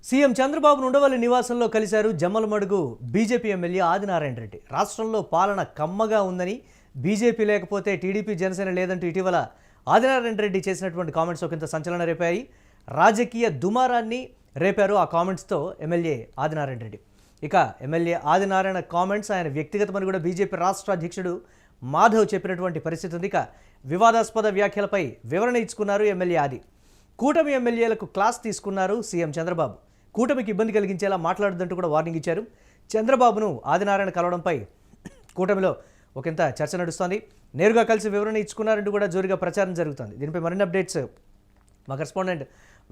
CM Chandrababu Undavalli నివాసంలో కలిశారు Jammalamadugu BJP MLA Adinarayana Reddy. రాష్ట్రంలో పాలన కమ్మగా ఉందని, బీజేపీ లేకపోతే టీడీపీ జనసేన లేదంటూ ఇటీవల ఆదినారాయణ రెడ్డి చేసినటువంటి కామెంట్స్ ఒకంత సంచలనం రేపాయి. రాజకీయ దుమారాన్ని రేపారు ఆ కామెంట్స్తో ఎమ్మెల్యే ఆదినారాయణ రెడ్డి. ఇక ఎమ్మెల్యే ఆదినారాయణ కామెంట్స్ ఆయన వ్యక్తిగతమని కూడా బీజేపీ రాష్ట్ర అధ్యక్షుడు మాధవ్ చెప్పినటువంటి పరిస్థితి ఉంది. ఇక వివాదాస్పద వ్యాఖ్యలపై వివరణ ఇచ్చుకున్నారు ఎమ్మెల్యే ఆది. కూటమి ఎమ్మెల్యేలకు క్లాస్ తీసుకున్నారు సీఎం చంద్రబాబు. కూటమికి ఇబ్బంది కలిగించేలా మాట్లాడొద్దంటూ కూడా వార్నింగ్ ఇచ్చారు. చంద్రబాబును ఆదినారాయణ కలవడంపై కూటమిలో ఒకంత చర్చ నడుస్తోంది. నేరుగా కలిసి వివరణ ఇచ్చుకున్నారంటూ కూడా జోరుగా ప్రచారం జరుగుతుంది. దీనిపై మరిన్ని అప్డేట్స్ మా కరెస్పాండెంట్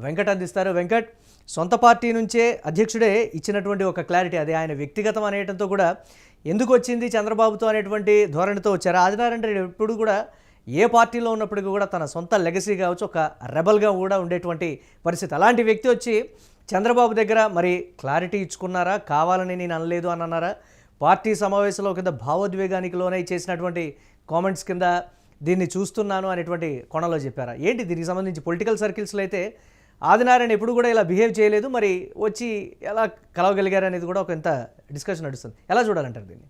వెంకట్ అందిస్తారు. వెంకట్, సొంత పార్టీ నుంచే అధ్యక్షుడే ఇచ్చినటువంటి ఒక క్లారిటీ, అది ఆయన వ్యక్తిగతం అనేయడంతో కూడా ఎందుకు వచ్చింది చంద్రబాబుతో అనేటువంటి ధోరణితో వచ్చారు. ఆదినారాయణ రెడ్డి ఎప్పుడు కూడా ఏ పార్టీలో ఉన్నప్పటికీ కూడా తన సొంత లెగసీ కావచ్చు, ఒక రెబల్గా కూడా ఉండేటువంటి పరిస్థితి. అలాంటి వ్యక్తి వచ్చి చంద్రబాబు దగ్గర మరి క్లారిటీ ఇచ్చుకున్నారా, కావాలని నేను అనలేదు అని అన్నారా? పార్టీ సమావేశంలో కింద భావోద్వేగానికి లోనై చేసినటువంటి కామెంట్స్ కింద దీన్ని చూస్తున్నాను అనేటువంటి కోణంలో చెప్పారా? ఏంటి దీనికి సంబంధించి పొలిటికల్ సర్కిల్స్లో అయితే ఆదినారాయణ ఎప్పుడు కూడా ఇలా బిహేవ్ చేయలేదు, మరి వచ్చి ఎలా కలవగలిగారు అనేది కూడా ఒక ఎంత డిస్కషన్ నడుస్తుంది. ఎలా చూడాలంటారు దీన్ని?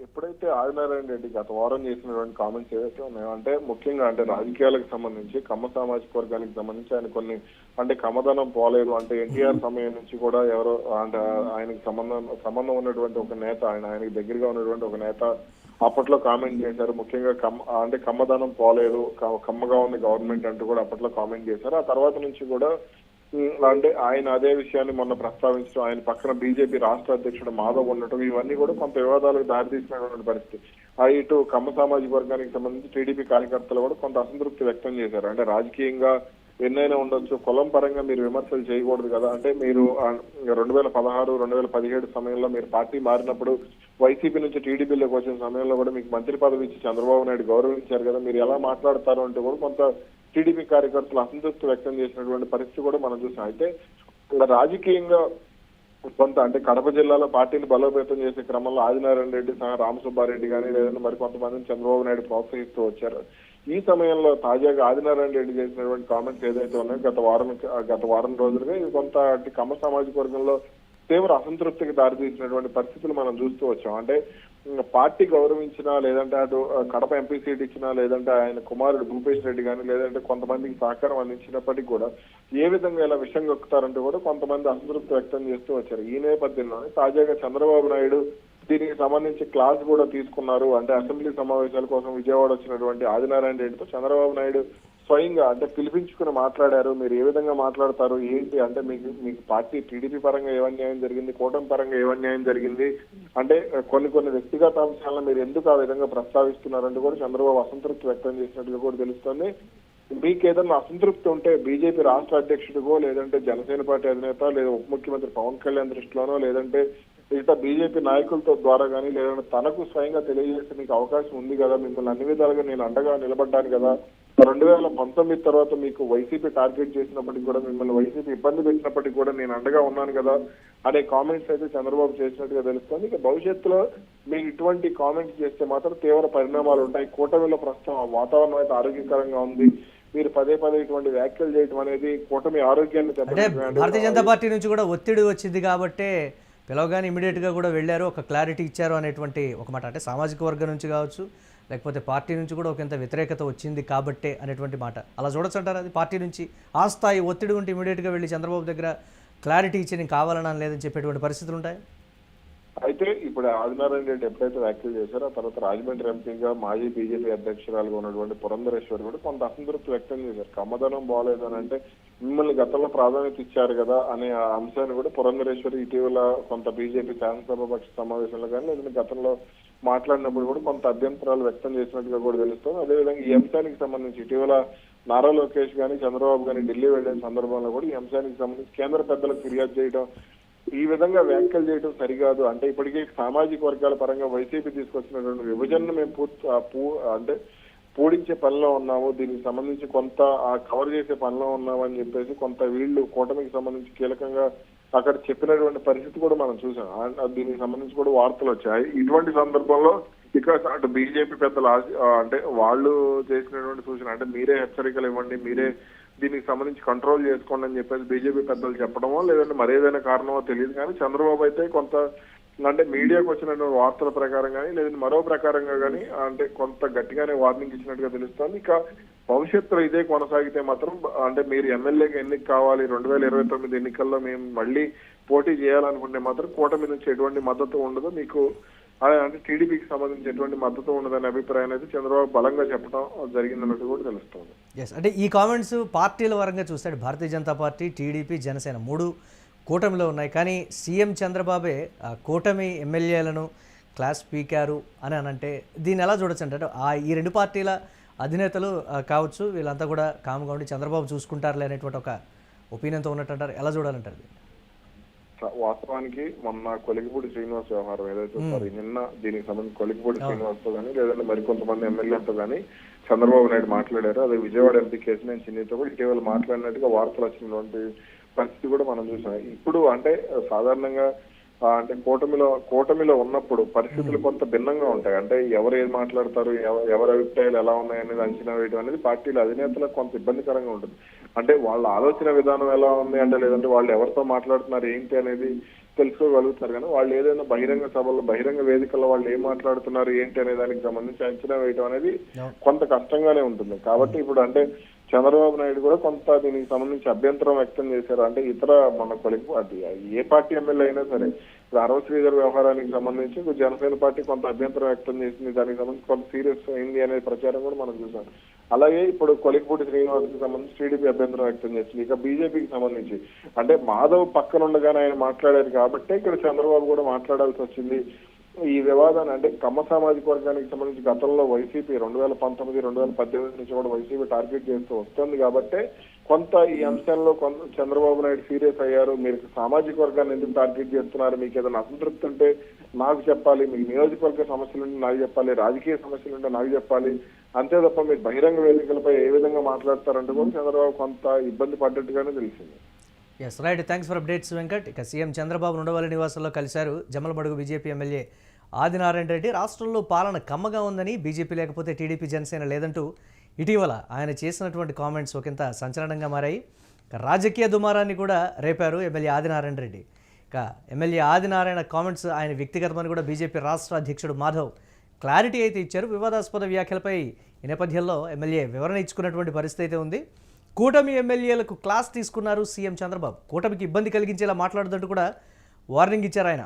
ఎప్పుడైతే ఆదినారాయణ రెడ్డి గత వారం చేసినటువంటి కామెంట్స్ ఏవైతే ఉన్నాయో, అంటే ముఖ్యంగా అంటే రాజకీయాలకు సంబంధించి కమ్మ సామాజిక వర్గానికి సంబంధించి ఆయన కొన్ని అంటే కమ్మదనం పోలేదు, అంటే ఎన్టీఆర్ సమయం నుంచి కూడా ఎవరో అంటే ఆయనకి సంబంధం ఉన్నటువంటి ఒక నేత, ఆయనకి దగ్గరగా ఉన్నటువంటి ఒక నేత అప్పట్లో కామెంట్ చేశారు. ముఖ్యంగా కమ్మదనం పోలేదు, కమ్మగా ఉంది గవర్నమెంట్ అంటూ కూడా అప్పట్లో కామెంట్ చేశారు. ఆ తర్వాత నుంచి కూడా అంటే ఆయన అదే విషయాన్ని మొన్న ప్రస్తావించడం, ఆయన పక్కన బీజేపీ రాష్ట్ర అధ్యక్షుడు మాధవ్ ఉండటం, ఇవన్నీ కూడా కొంత వివాదాలకు దారితీసినటువంటి పరిస్థితి. ఇటు కమ్మ సామాజిక వర్గానికి సంబంధించి టీడీపీ కార్యకర్తలు కూడా కొంత అసంతృప్తి వ్యక్తం చేశారు. అంటే రాజకీయంగా ఎన్నైనా ఉండొచ్చు, కులం పరంగా మీరు విమర్శలు చేయకూడదు కదా. అంటే మీరు 2016, 2017 సమయంలో మీరు పార్టీ మారినప్పుడు వైసీపీ నుంచి టీడీపీలోకి వచ్చిన సమయంలో కూడా మీకు మంత్రి పదవి ఇచ్చి చంద్రబాబు నాయుడు గౌరవించారు కదా, మీరు ఎలా మాట్లాడతారు అంటే కూడా కొంత టీడీపీ కార్యకర్తలు అసంతృప్తి వ్యక్తం చేసినటువంటి పరిస్థితి కూడా మనం చూసాం. అయితే రాజకీయంగా కొంత అంటే కడప జిల్లాలో పార్టీని బలోపేతం చేసే క్రమంలో ఆదినారాయణ రెడ్డి సహా రామసుబ్బారెడ్డి కానీ లేదంటే మరి కొంతమందిని చంద్రబాబు నాయుడు ప్రోత్సహిస్తూ వచ్చారు. ఈ సమయంలో తాజాగా ఆదినారాయణ రెడ్డి చేసినటువంటి కామెంట్స్ ఏదైతే ఉన్నాయో గత వారం రోజులుగా ఇది కొంత కమ్మ సామాజిక వర్గంలో తీవ్ర అసంతృప్తికి దారితీసినటువంటి పరిస్థితులు మనం చూస్తూ వచ్చాం. అంటే పార్టీ గౌరవించినా, లేదంటే అటు కడప ఎంపీ సీట్ ఇచ్చినా, లేదంటే ఆయన కుమారుడు భూపేష్ రెడ్డి కానీ లేదంటే కొంతమందికి సహకారం అందించినప్పటికీ కూడా ఏ విధంగా ఇలా విషయం గొక్కుతారంటూ కూడా కొంతమంది అసంతృప్తి వ్యక్తం చేస్తూ వచ్చారు. ఈ నేపథ్యంలోనే తాజాగా చంద్రబాబు నాయుడు దీనికి సంబంధించి క్లాస్ కూడా తీసుకున్నారు. అంటే అసెంబ్లీ సమావేశాల కోసం విజయవాడ వచ్చినటువంటి ఆదినారాయణ రెడ్డితో చంద్రబాబు నాయుడు స్వయంగా అంటే పిలిపించుకుని మాట్లాడారు. మీరు ఏ విధంగా మాట్లాడతారు ఏంటి, అంటే మీకు పార్టీ టీడీపీ పరంగా ఏ అన్యాయం జరిగింది, కూటమి పరంగా ఏ అన్యాయం జరిగింది, అంటే కొన్ని వ్యక్తిగత అంశాలను మీరు ఎందుకు ఆ విధంగా ప్రస్తావిస్తున్నారంటూ కూడా చంద్రబాబు అసంతృప్తి వ్యక్తం చేసినట్టుగా కూడా తెలుస్తోంది. మీకు ఏదన్నా అసంతృప్తి ఉంటే బీజేపీ రాష్ట్ర అధ్యక్షుడిగో, లేదంటే జనసేన పార్టీ అధినేత, లేదా ఉప ముఖ్యమంత్రి పవన్ కళ్యాణ్ దృష్టిలోనో, లేదంటే ఇక బీజేపీ నాయకులతో ద్వారా కానీ లేదంటే తనకు స్వయంగా తెలియజేస్తే మీకు అవకాశం ఉంది కదా, మిమ్మల్ని అన్ని విధాలుగా నేను అండగా నిలబడ్డాను కదా, 2019 తర్వాత మీకు వైసీపీ టార్గెట్ చేసినప్పటికీ కూడా, మిమ్మల్ని వైసీపీ ఇబ్బంది పెట్టినప్పటికీ కూడా నేను అండగా ఉన్నాను కదా అనే కామెంట్స్ అయితే చంద్రబాబు చేసినట్టుగా తెలుస్తుంది. ఇక భవిష్యత్తులో మీకు ఇటువంటి కామెంట్స్ చేస్తే మాత్రం తీవ్ర పరిణామాలు ఉంటాయి. కూటమిలో ప్రస్తుతం వాతావరణం అయితే ఆరోగ్యకరంగా ఉంది. మీరు పదే ఇటువంటి వ్యాఖ్యలు చేయడం అనేది కూటమి ఆరోగ్యాన్ని భారతీయ జనతా పార్టీ నుంచి కూడా ఒత్తిడి వచ్చింది కాబట్టి పిలవగానే ఇమీడియట్గా కూడా వెళ్ళారు, ఒక క్లారిటీ ఇచ్చారు అనేటువంటి ఒక మాట. అంటే సామాజిక వర్గం నుంచి కావచ్చు, లేకపోతే పార్టీ నుంచి కూడా ఒకంత వ్యతిరేకత వచ్చింది కాబట్టే అనేటువంటి మాట. అలా చూడొచ్చు అంటారు. అది పార్టీ నుంచి ఆ స్థాయి ఒత్తిడి ఉంటే ఇమీడియట్గా వెళ్ళి చంద్రబాబు దగ్గర క్లారిటీ ఇచ్చి నేను కావాలని లేదని చెప్పేటువంటి పరిస్థితులు ఉంటాయి. అయితే ఇప్పుడు ఆదినారాయణ రెడ్డి ఎప్పుడైతే వ్యాఖ్యలు చేశారో ఆ తర్వాత రాజమండ్రి ఎంపీగా మాజీ బీజేపీ అధ్యక్షురాలుగా ఉన్నటువంటి పురంధరేశ్వరి కూడా కొంత అసంతృప్తి వ్యక్తం చేశారు. కమ్మదనం బాగోలేదని అంటే మిమ్మల్ని గతంలో ప్రాధాన్యత ఇచ్చారు కదా అనే అంశాన్ని కూడా పురంధరేశ్వరి ఇటీవల కొంత బీజేపీ శాసనసభ పక్ష సమావేశంలో కానీ లేదంటే గతంలో మాట్లాడినప్పుడు కూడా కొంత అభ్యంతరాలు వ్యక్తం చేసినట్టుగా కూడా తెలుస్తుంది. అదేవిధంగా ఈ అంశానికి సంబంధించి ఇటీవల నారా లోకేష్ కానీ చంద్రబాబు కానీ ఢిల్లీ వెళ్లిన సందర్భంలో కూడా ఈ అంశానికి సంబంధించి కేంద్ర పెద్దలకు ఫిర్యాదు చేయడం, ఈ విధంగా వ్యాఖ్యలు చేయడం సరికాదు. అంటే ఇప్పటికీ సామాజిక వర్గాల పరంగా వైసీపీ తీసుకొచ్చినటువంటి విభజనను మేము అంటే పూడించే పనిలో ఉన్నాము, దీనికి సంబంధించి కొంత కవర్ చేసే పనిలో ఉన్నాము అని చెప్పేసి కొంత వీళ్ళు కూటమికి సంబంధించి కీలకంగా అక్కడ చెప్పినటువంటి పరిస్థితి కూడా మనం చూసాం. దీనికి సంబంధించి కూడా వార్తలు వచ్చాయి. ఇటువంటి సందర్భంలో ఇక అటు బీజేపీ పెద్దలు అంటే వాళ్ళు చేసినటువంటి సూచన అంటే మీరే హెచ్చరికలు ఇవ్వండి, మీరే దీనికి సంబంధించి కంట్రోల్ చేసుకోండి అని చెప్పేసి బీజేపీ పెద్దలు చెప్పడమో లేదంటే మరేదైనా కారణమో తెలియదు. కానీ చంద్రబాబు అయితే కొంత అంటే మీడియాకు వచ్చిన వార్తల ప్రకారం కానీ లేదంటే మరో ప్రకారంగా కానీ అంటే కొంత గట్టిగానే వార్నింగ్ ఇచ్చినట్టుగా తెలుస్తోంది. ఇక భవిష్యత్తులో ఇదే కొనసాగితే మాత్రం అంటే మీరు ఎమ్మెల్యేగా ఎన్నిక కావాలి, 2029 ఎన్నికల్లో మేము మళ్ళీ పోటీ చేయాలనుకుంటే మాత్రం కూటమి నుంచి ఎటువంటి మద్దతు ఉండదు మీకు, అంటే టీడీపీకి సంబంధించి ఎటువంటి మద్దతు ఉండదనే అభిప్రాయం అయితే చంద్రబాబు బలంగా చెప్పడం జరిగిందన్నట్టు కూడా తెలుస్తోంది. ఎస్, అంటే ఈ కామెంట్స్ పార్టీల పరంగా చూస్తే భారతీయ జనతా పార్టీ, టీడీపీ, జనసేన 3 కూటమిలో ఉన్నాయి. కానీ సీఎం చంద్రబాబే కూటమి ఎమ్మెల్యేలను క్లాస్ పీకారు అని అంటే దీన్ని ఎలా చూడొచ్చు అంటే ఈ 2 పార్టీల అధినేతలు కావచ్చు వీళ్ళంతా కూడా కామ్గా ఉండి చంద్రబాబు చూసుకుంటారులే అనేటువంటి ఒక ఒపీనియన్తో ఉన్నట్టు ఎలా చూడాలంటారు? వాస్తవానికి మొన్న కొలిగిపూడి శ్రీనివాస్ వ్యవహారం ఏదైతే నిన్న దీనికి సంబంధించి కొలిగిపూడి శ్రీనివాస్ తో కానీ లేదంటే మరికొంతమంది ఎమ్మెల్యేలతో కానీ చంద్రబాబు నాయుడు మాట్లాడారు. అదే విజయవాడ ఎంపీ కేశినేని చిన్నితో కూడా ఇటీవల మాట్లాడినట్టుగా వార్తలు వచ్చినటువంటి పరిస్థితి కూడా మనం చూసాం. ఇప్పుడు అంటే సాధారణంగా అంటే కూటమిలో ఉన్నప్పుడు పరిస్థితులు కొంత భిన్నంగా ఉంటాయి. అంటే ఎవరు ఏది మాట్లాడతారు, ఎవరి అభిప్రాయాలు ఎలా ఉన్నాయి అనేది అంచనా వేయడం అనేది పార్టీల అధినేతలకు కొంత ఇబ్బందికరంగా ఉంటుంది. అంటే వాళ్ళ ఆలోచన విధానం ఎలా ఉంది అంటే లేదంటే వాళ్ళు ఎవరితో మాట్లాడుతున్నారు ఏంటి అనేది తెలుసుకోగలుగుతారు. కానీ వాళ్ళు ఏదైనా బహిరంగ సభల్లో బహిరంగ వేదికల్లో వాళ్ళు ఏం మాట్లాడుతున్నారు ఏంటి అనే దానికి సంబంధించి అంచనా వేయడం అనేది కొంత కష్టంగానే ఉంటుంది. కాబట్టి ఇప్పుడు అంటే చంద్రబాబు నాయుడు కూడా కొంత దీనికి సంబంధించి అభ్యంతరం వ్యక్తం చేశారు. అంటే ఇతర మన ఏ పార్టీ ఎమ్మెల్యే అయినా సరే ఇప్పుడు అరవ శ్రీధర్ వ్యవహారానికి సంబంధించి జనసేన పార్టీ కొంత అభ్యంతరం వ్యక్తం చేసింది, దానికి సంబంధించి కొంత సీరియస్ అయింది అనే ప్రచారం కూడా మనం చూసాం. అలాగే ఇప్పుడు కొలికిపూడి శ్రీనివాస్కి సంబంధించి టీడీపీ అభ్యంతరం వ్యక్తం చేసింది. ఇక బీజేపీకి సంబంధించి అంటే మాధవ్ పక్కనుండగానే ఆయన మాట్లాడారు కాబట్టి ఇక్కడ చంద్రబాబు కూడా మాట్లాడాల్సి వచ్చింది. ఈ వివాదాన్ని అంటే కమ్మ సామాజిక వర్గానికి సంబంధించి గతంలో వైసీపీ 2019, 2018 నుంచి కూడా వైసీపీ టార్గెట్ చేస్తూ వస్తుంది కాబట్టి కొంత ఈ అంశంలో కొంత చంద్రబాబు నాయుడు సీరియస్ అయ్యారు. మీరు సామాజిక వర్గాన్ని ఎందుకు టార్గెట్ చేస్తున్నారు, మీకు ఏదైనా అసంతృప్తి ఉంటే నాకు చెప్పాలి, మీకు నియోజకవర్గ సమస్యలు ఉంటే నాకు చెప్పాలి, రాజకీయ సమస్యలు ఉంటే నాకు చెప్పాలి, అంతే తప్ప మీరు బహిరంగ వేదికలపై ఏ విధంగా మాట్లాడతారంటే కూడా చంద్రబాబు కొంత ఇబ్బంది పడ్డట్టుగానే తెలిసింది. Yes, right, thanks for updates Venkat. ఇక సీఎం చంద్రబాబు ఉండవల్లి నివాసంలో కలిశారు జమ్మలమడుగు బీజేపీ ఎమ్మెల్యే ఆదినారాయణ రెడ్డి. రాష్ట్రంలో పాలన కమ్మగా ఉందని, బీజేపీ లేకపోతే టీడీపీ, జనసేన లేదంటూ ఇటీవల ఆయన చేసినటువంటి కామెంట్స్ ఒకంత సంచలనంగా మారాయి. రాజకీయ దుమారాన్ని కూడా రేపారు ఎమ్మెల్యే ఆదినారాయణ రెడ్డి. ఇక ఎమ్మెల్యే ఆదినారాయణ కామెంట్స్ ఆయన వ్యక్తిగతమని కూడా బీజేపీ రాష్ట్ర అధ్యక్షుడు మాధవ్ క్లారిటీ అయితే ఇచ్చారు. వివాదాస్పద వ్యాఖ్యలపై ఈ నేపథ్యంలో ఎమ్మెల్యే వివరణ ఇచ్చుకున్నటువంటి పరిస్థితి అయితే ఉంది. కూటమి ఎమ్మెల్యేలకు క్లాస్ తీసుకున్నారు సీఎం చంద్రబాబు. కూటమికి ఇబ్బంది కలిగించేలా మాట్లాడదంటూ కూడా వార్నింగ్ ఇచ్చారు ఆయన.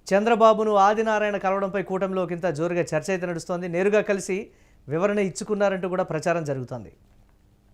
చంద్రబాబును ఆదినారాయణ కలవడంపై కూటమిలో కింద జోరుగా చర్చ అయితే నడుస్తోంది. నేరుగా కలిసి వివరణ ఇచ్చుకున్నారంటూ కూడా ప్రచారం జరుగుతోంది.